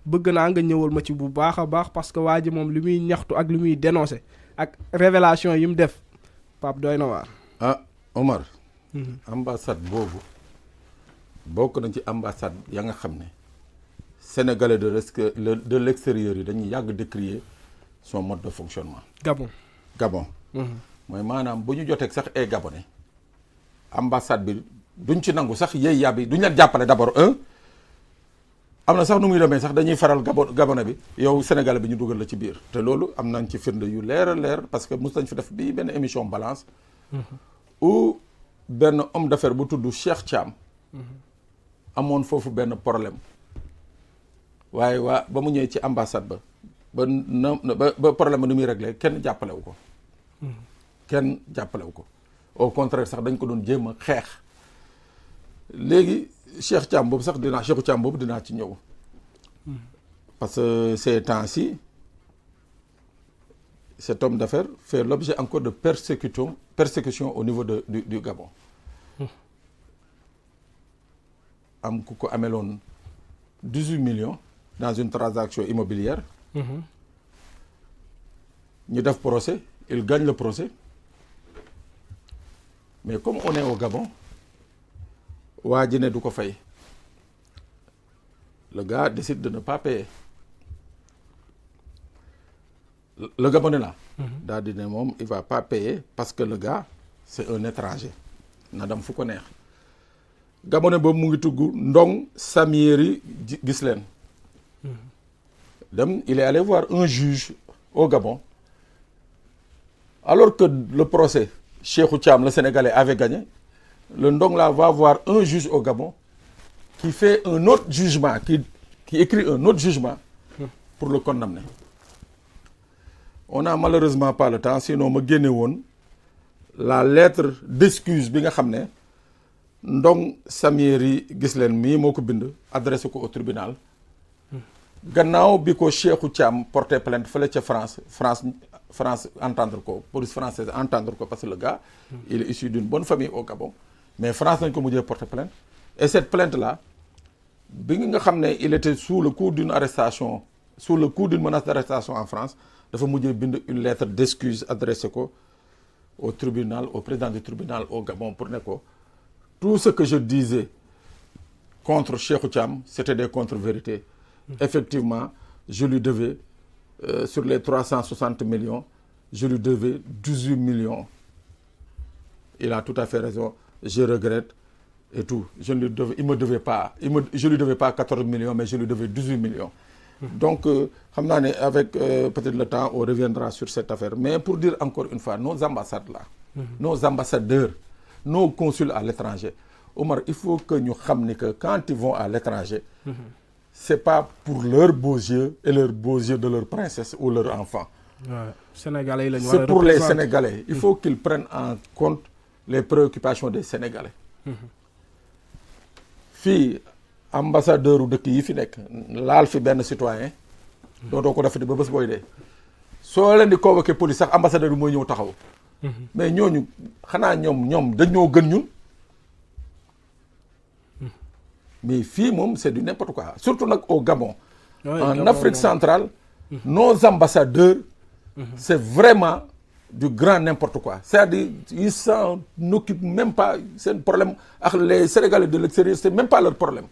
bëgg naa nga ñëwal ma ci bu baax a baax parce que waa ji moom li muy ñaxtu ak li muy dénoncé ak révélation yi mu def Pape doy na waar. ah Omar. ambassade boobu bokk na ci ambassade ya nga xam ne sénégalais de l'extérieur yi dañuy yàgg décrier son mode de fonctionnement. Gabon. mooy maanaam bu ñu joteeg sax ay gabonais ambassade bi duñ ci nangu sax yéey yàbbi duñ leen jàppale d'abord am na sax nu muy demee sax dañuy faral gabonais bi yow sénégalais bi ñu dugal la ci biir te loolu am nañ ci firnde yu leer a leer parce que mos nañ fi def bii benn émission balance où benn homme d'affaires bu tudd Cheikh Thiam amoon foofu benn problème waaye ba mu ñëwee ci ambassade ba problème ba nu muy réglé kenn jàppalewu ko kenn jàppalewu ko au contraire sax dañ ko doon jéem a xeex léegi Cheikh Thiam boobu sax Cheikh Thiam boobu dinaa ci ñëw parce que ces temps-ci cet homme d'affaires fait l'objet encore de persécution au niveau du Gabon am ku ko ameloon 18 millions dans une transaction immobilière ñu def procès il gagne le procès mais comme on est au Gabon waa ji ne du ko fay le gars décide de ne pas payer le Gabonais là daal di ne moom il va pas payer parce que le gars c'est un étranger na dem fu ko neex Gabonais boobu mu ngi tugg Ndong Samieri gis leen dem il est allé voir un juge au Gabon alors que le procès Cheikhou Thiam le Sénégalais avait gagné le Ndong là va voir un juge au Gabon qui fait un autre jugement qui écrit un autre jugement pour le condamner on n'a malheureusement pas le temps sinon ma génne woon la lettre d'excuse bi nga xam ne Ndong Samieri gis leen mii moo ko bind adressé ko au tribunal gannaaw bi ko Cheikhou Thiam porté plainte fële ca France entendre ko police française entendre ko parce que le gars il est issu d'une bonne famille au Gabon mais France nañ ko mujjee porté plainte et cette plainte là bi nga xam ne il était sous le coup d'une arrestation sous le coup d'une menace d'arrestation en France dafa mujjee bind une lettre d'excuse adressée ko au tribunal au président du tribunal au Gabon pour ne ko tout ce que je disais contre Cheikhou Thiam c'était des contre-vérités effectivement je lui devais sur les 360 millions je lui devais 18 millions il a tout à fait raison je regrette et tout je lui devais pas 14 millions mais je lui devais 18 millions donc xam naa ne avec peut-être le temps on reviendra sur cette affaire mais pour dire encore une fois nos ambassades là nos ambassadeurs nos consuls à l'étranger Omar il faut que ñu xam ni que quand ils vont à l'étranger c'est pas pour leurs beaux yeux et leurs beaux yeux de leur princesse ou leur enfant Sénégalais lañu c'est pour les Sénégalais il faut qu'ils prennent en compte les préoccupations des Sénégalais fii ambassadeur u dëkk yi fi nekk laal fi benn citoyen dootoo ko defati ba bés booy dee soo leen di convoquer police sax ambassadeur bi mooy ñëw taxaw mais ñooñu xanaa ñoom dañoo gën ñun mais fii moom c'est du n'importe quoi surtout nag au Gabon en Afrique centrale nos ambassadeurs c'est vraiment du grand n'importe quoi c'est-à-dire ils s'en occupent même pas seen problème ak les Sénégalais de l'extérieur c'est même pas leur problème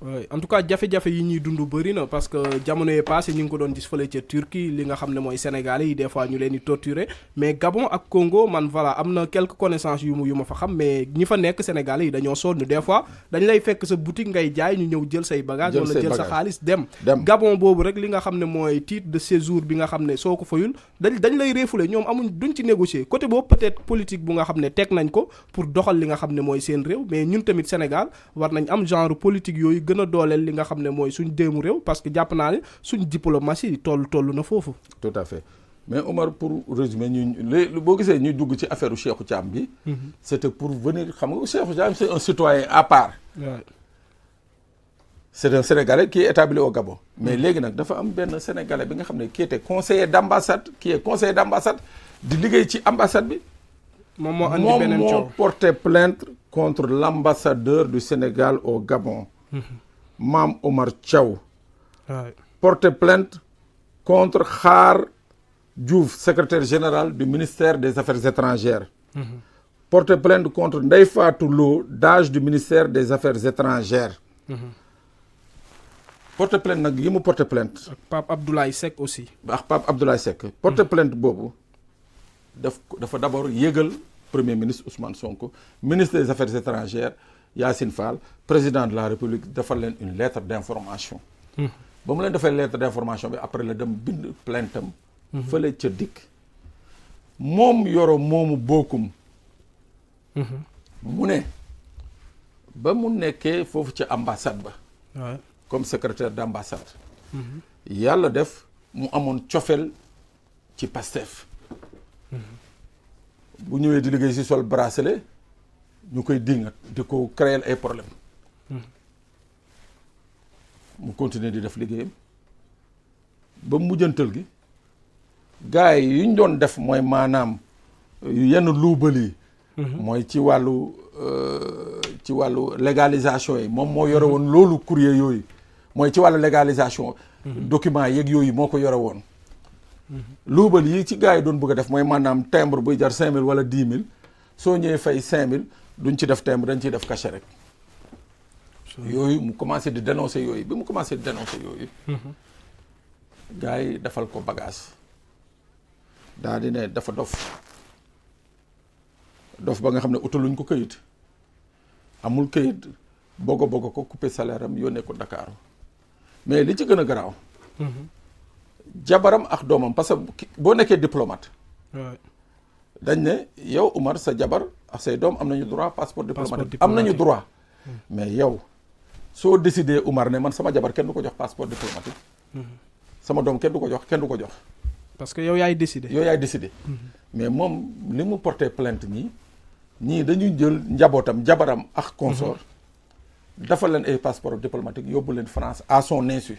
oui en tout cas jafe-jafe yi ñuy dund bëri na parce que jamono yee passé ñu ngi ko doon gis fële ca Turquie li nga xam ne mooy Sénégalais yi des fois ñu leen di torturer mais Gabon ak Congo man voilà am na quelques connaissances yu ma fa xam mais ñi fa nekk Sénégalais yi dañoo sonn des fois dañ lay fekk sa boutique ngay jaay ñu ñëw jël say bagages wala jël sa xaalis dem Gabon boobu rek li nga xam ne mooy titre de séjour bi nga xam ne soo ko fayul dañ lay refoulé ñoom duñ ci négocier côté boobu peut-être politique bu nga xam ne teg nañ ko pour doxal li nga xam ne mooy seen réew mais ñun tamit Sénégal war nañ am genre politique yooyu gën a dooleel li nga xam ne mooy suñ déemu réew parce que jàpp naa ne suñ diplomatie toll na foofu. tout à fait mais Omar pour résumer boo gisee ñu dugg ci affaire Cheikhou Thiam bi. c'était pour venir xam nga Cheikhou Thiam c'est un citoyen à part. c'est un Sénégalais qui est établi au Gabon. mais léegi nag dafa am benn Sénégalais bi nga xam ne qui est conseiller d'ambassade di liggéey ci ambassade bi. moom moo andi beneen coow moom moo porté plainte contre l'ambassadeur du Sénégal au Gabon. Mame Omar Thiaw porté plainte contre Khar Diouf, secrétaire général du ministère des Affaires étrangères. Porté plainte contre Ndeye Fatou Lo, DAGE du ministère des Affaires étrangères. Porté plainte nag yi mu porté plainte. ak Pape Abdoulaye Seck aussi. ak Pape Abdoulaye Seck. porté plainte boobu dafa d'abord yégal premier ministre Ousmane Sonko, ministre des Affaires étrangères Yassine Fall, président de la République defal leen une lettre d'information. ba mu leen defee lettre d'information bi après la dem bind plainte am. fële ca dikk. moom Yoro moomu bokkum. mu ne ba mu nekkee foofu ca ambassade ba. Ouais. comme secrétaire d'ambassade. yàlla def mu amoon cofeel ci Pastef. bu ñëwee di liggéey ci sol bracelet ñu koy dingat di ko créer ay problème mu continuer di def liggéeyam ba mujjantal gi gars yi yu ñu doon def mooy maanaam yenn luubal yi mooy ci wàllu légalisation yi moom moo yore woon loolu courrier yooyu mooy ci wàllu légalisation document yeeg yooyu moo ko yore woon luubal yi ci gars yi doon bëgg a def mooy maanaam timbre buy jar 5000 wala 10 000 soo ñëwee fay 5000 duñ ci def timbre dañ ciy def cachet rek yooyu mu commencé di dénoncer yooyu bi mu commencé di dénoncer yooyu gars yi defal ko bagage daa di ne dafa dof ba nga xam ne utaluñ ko këyit amul këyit bogo ko couper salaire am yónnee ko Dakar mais li ci gën a garaaw jabaram ak doomam parce que boo nekkee diplomate dañ ne yow Umar sa jabar ak say doom am nañu droit passeport diplomatique am nañu droit mais yow soo décidé Umar ne man sama jabar kenn du ko jox passeport diplomatique sama doom kenn du ko jox parce que yow yaay décidé mais moom li mu porté plainte ñii dañuy jël njabootam jabaram ak consort dafa leen ay passeport diplomatique yóbbu leen France à son insu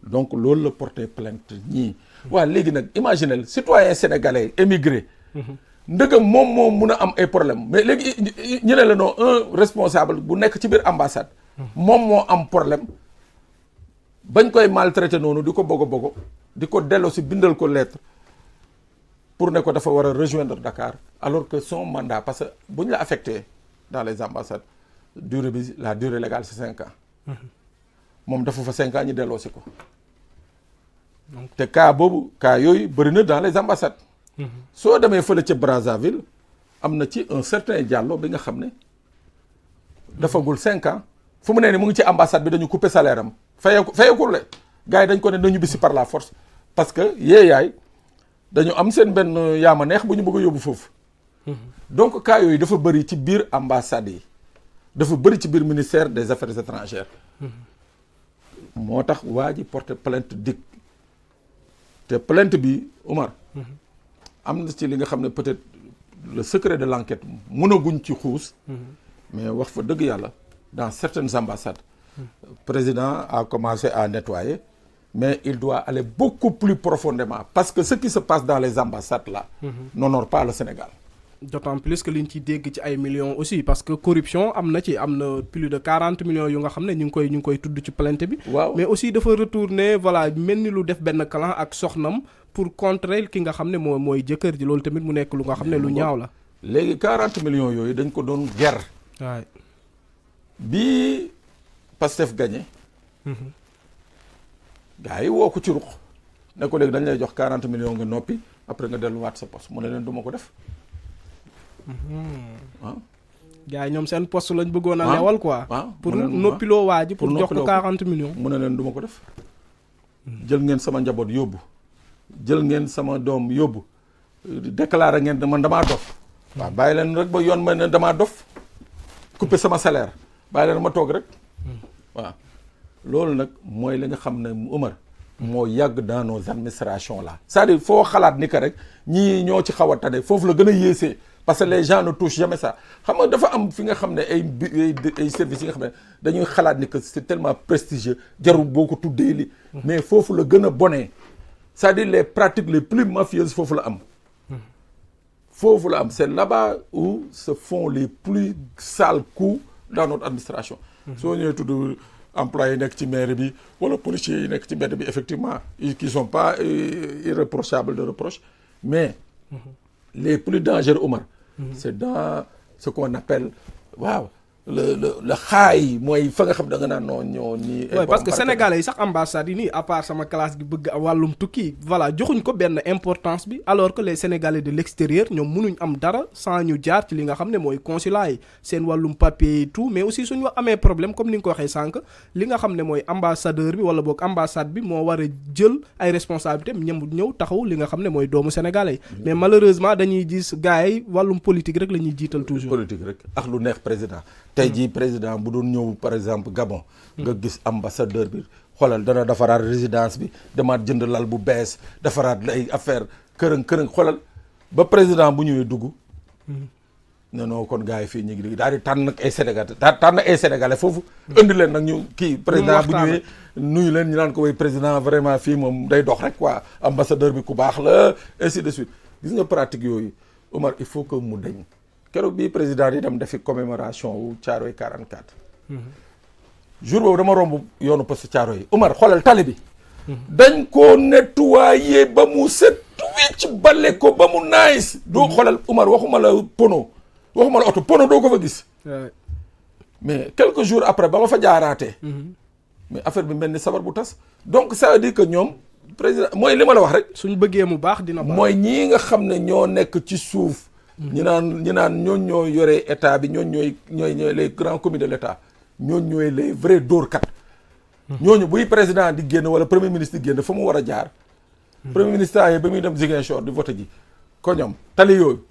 donc loolu la porté plainte ñii waa léegi nag imaginez citoyen sénégalais émigré ndëgam moom moo mun a am ay problème mais léegi ñu ne la non un responsable bu nekk ci biir ambassade moom moo am problème bañ koy maltraité noonu di ko bogo di ko delloo si bindal ko lettre pour ne ko dafa war a rejoindre Dakar alors que son mandat parce que bu ñu la affecté dans les ambassades la durée légale c'est 5 ans moom dafa fa 5 ans ñu delloo si ko te cas yooyu bëri na dans les ambassades soo demee fële ca Brazzaville am na ci un certain Diallo bi nga xam ne dafagul 5 ans fu mu nee ni mu ngi ci ambassade bi dañu couper salaire am fayekul le gars yi dañ ko ne nañu bisi par la force parce que yaay dañu am seen benn yaama neex bu ñu bëgg a yóbbu foofu donc cas yooyu dafa bëri ci biir ambassade yi dafa bëri ci biir ministère des Affaires étrangères moo tax waa ji porté plainte dik te plainte bi Omar am na ci li nga xam ne peut-être le secret de l'enquête mënaguñ ci xuus mais wax fa dëgg yàlla dans certaines ambassades président a commencé à nettoyer mais il doit aller beaucoup plus profondément parce que ce qui se passe dans les ambassades là n'honore pas le Sénégal. D'autant plus que liñ ci dégg ci ay millions aussi parce que corruption am na plus de 40 millions yu nga xam ne ñu ngi koy tudd ci plainte bi. waaw mais aussi dafa retourner voilà mel ni lu def benn clan ak soxnam pour contrer ki nga xam ne mooy jëkkër ji loolu tamit mu nekk lu nga xam ne lu ñaaw la. léegi 40 millions yooyu dañ ko doon ger. waay bi Pastef gagné. gars yi woo ko ci ruq ne ko léegi dañ lay jox 40 millions nga noppi après nga delluwaat sa poste mu ne leen du ma ko def. waaw. gars yi ñoom seen poste lañ bëggoon a lewal quoi. waaw pour noppiloo waa ji pour jox ko 40 millions. mu ne leen du ma ko def. jël ngeen sama njaboot yóbbu. jël ngeen sama doom yóbbu. déclaré ngeen man damaa dof. waaw bàyyi leen rek ba yoon ma ne damaa dof. couper sama salaire. bàyyi leen ma toog rek. waaw loolu nag mooy li nga xam ne Omar. moo yàgg dans nos administrations là. c'est-à-dire foo xalaat ni que rek ñii ñoo ci xaw a tane foofu la gën a yéesee. parce que les gens ne touchent jamais ça xam nga dafa am fi nga xam ne ay services yi nga xam ne dañuy xalaat ni que c'est tellement prestigieux jarul boo ko tuddee li mais foofu la gën a bonee c'est-à-dire les pratiques les plus mafieuses foofu la am. foofu la am c'est là-bas où se font les plus sales coups dans notre administration. soo ñëwee tudd employés yi nekk ci mairie bi wala policiers yi nekk ci mbedd bi effectivement qui sont pas irréprochables de reproche mais les plus dangereux Omar c'est dans ce qu'on appelle waaw le xaay mooy fa nga xam da nga naan non ñoo nii. oui parce que sénégalais yi sax ambassades yi nii à part sama classe gi bëgg wàllum tukki voilà joxuñ ko benn importance bi alors que les sénégalais de l'extérieur ñoom mënuñ am dara sans ñu jaar ci li nga xam ne mooy consulat yi seen wàllum papier et tout mais aussi suñu amee problème comme ni nga ko waxee sànq li nga xam ne mooy ambassadeur bi wala boog ambassade bi moo war a jël ay responsabilités ñëw taxaw li nga xam ne mooy doomu sénégalais yi mais malheureusement dañuy gis gars yi wàllum politique rek la ñuy jiital toujours. politique rek ak lu neex président. tey jii président bu doon ñëw par exemple Gabon nga gis ambassadeur bi xoolal dana defaraat résidence bi demaat jënd lal bu bees defaraat ay affaire kërëng xoolal ba président bu ñëwee dugg ne non kon gars yi fii ñu ngi daal di tànn nag ay Sénégalais tànn ay Sénégalais foofu indi leen nag ñu kii président bu ñëwee nuyu leen ñu naan ko way président vraiment fii moom day dox rek quoi ambassadeur bi ku baax la ainsi de suite gis nga pratique yooyu Omar il faut que mu dañ keroog bii président yi dem defi commémoration wu Thiaroye 44 jour boobu dama romb yoonu poste Thiaroye yi Omar xoolal tali bi dañ ko nettoyer ba mu set wecc bale ko ba mu nice doo xoolal Omar waxuma la waxuma la oto pono doo ko fa gis mais quelques jours après ba ma fa jaaraatee mais affaire bi mel ni sabar bu tas donc ça veut dire que ñoom président mooy li ma la wax rek suñ bëggee mu baax dina baax mooy ñii nga xam ne ñoo nekk ci suuf ñi naan ñooñ ñooy yore état bi ñooñ ñooy les grands commis de l'état ñooñ ñooy les vrais dóorkat ñooñu buy président di génn wala premier ministre di génn fa mu war a jaar premier ministre yi ba muy dem Ziguinchor di voté ji ko ñoom tali yooyu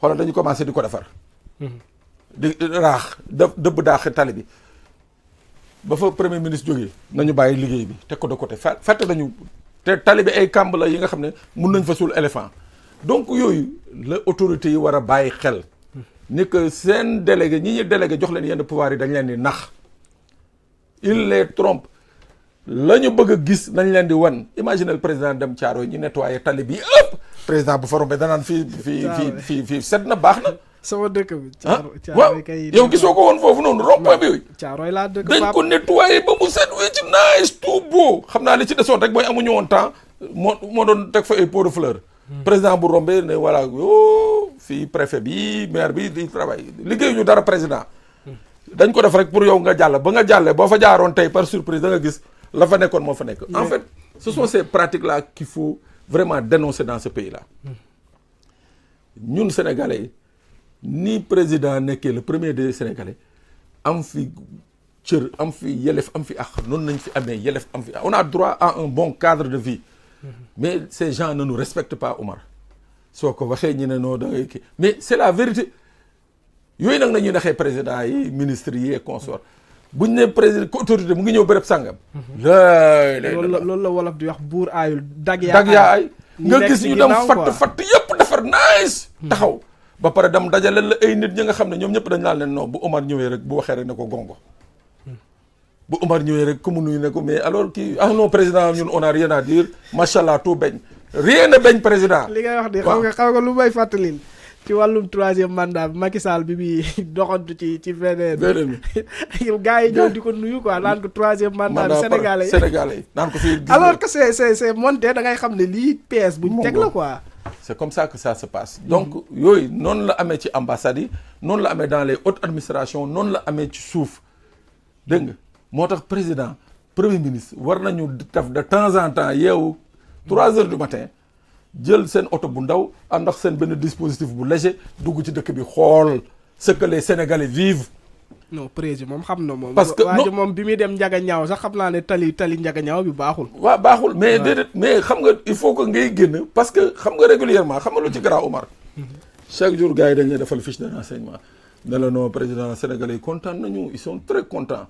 xoolal dañu commencé di ko defar di raax dëbb daax tali bi ba fa premier ministre jógee nañu bàyyi liggéey bi teg ko de côté fàtte nañu te tali bi ay kàmb la yi nga xam ne mun nañ fa suul éléphant donc yooyu la autorités yi war a bàyyi xel ni que seen délégué ñi ñu délégué jox leen yenn pouvoir yi dañ leen di nax il les trompe la ñu bëgg a gis nañ leen di wan imaginez le président dem Thiaroye ñu nettoyé tali bi ëpp président bu fa rombee danaan fii set na baax na sama dëkk bi waaw yow gisoo ko woon foofu noonu rond-point bi yooyu Thiaroye laa dëkk dañ ko nettoyé ba mu set wee ci nice tout beau xam naa li ci desoon rek mooy amuñu woon temps moo doon teg fa ay pot de fleur président bu rombee ne voilà yo fii préfet bi maire bi di travail liggéeyu ñu dara président dañ ko def rek pour yow nga jàll ba nga jàllee boo fa jaaroon tey par surprise da nga gis la fa nekkoon moo fa nekk en fait ce sont ces pratiques là qu'il faut vraiment dénoncer dans ce pays là ñun sénégalais ni président nekkee le premier des sénégalais am fi cër am fi yelef am fi ak noonu nañ fi amee yelef am fi on a droit à un bon cadre de vie mais ces gens ne nous respectent pas Omar soo ko waxee ñu ne noo da ngay kii mais c'est la vérité yooyu nag nañuy naxee président yi ministres yi et consorts buñ ne président autorité mu ngi ñëw béréb sàngam loolu la wolof di wax buur aayul dag yaa ay nga gis ñu dem fatt yëpp defar nice taxaw ba pare dem dajale la ay nit ñi nga xam ne ñoom ñëpp dañ naan leen non bu Omar ñëwee rek bu waxee rek ne ko gongo bu Omar ñëwee rek comme nuyu ne ko mais alors kii non président ñun on a rien à dire macha allah tout bañ rien ne bañ président. li ngay wax de xam nga lu may fàttalil ci wàllum troisième mandat bi Macky Sall bi muy doxantu ci VDN. gars yi ñëw di ko nuyu quoi naan ko troisième mandat bi sénégalais yi naan ko fii. alors que c'est monté da ngay xam ne lii PS buñ teg la quoi. c'est comme ça que ça se passe donc yooyu noonu la amee ci ambassades yi noonu la amee dans les hautes administrations noonu la amee ci suuf dégg nga moo tax président premier ministre war nañu def de temps en temps yeewu 3 heures du matin jël seen oto bu ndaw ànd ak seen benn dispositif bu léger dugg ci dëkk bi xool ce que les Sénégalais vivent. non président moom xam na moom. parce que waa ji moom bi muy dem Njaga Ñaaw sax xam naa ne tali Njaga Ñaaw bi baaxul. waaw baaxul mais déedéet mais xam nga il faut que ngay génn parce que xam nga régulièrement xam nga lu ci garaaw Omar. chaque jour gars yi dañ lay defal fiche de renseignement ne la non président sénégalais yi kontaan nañu ils sont très contents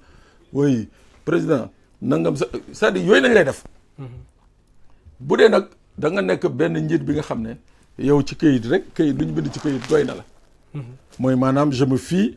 oui président nangam c'est-à-dire yooyu lañ lay def. bu dee nag da nga nekk benn njiit bi nga xam ne yow ci këyit rek këyit lu ñu bind ci këyit doy na la. mooy maanaam je me fie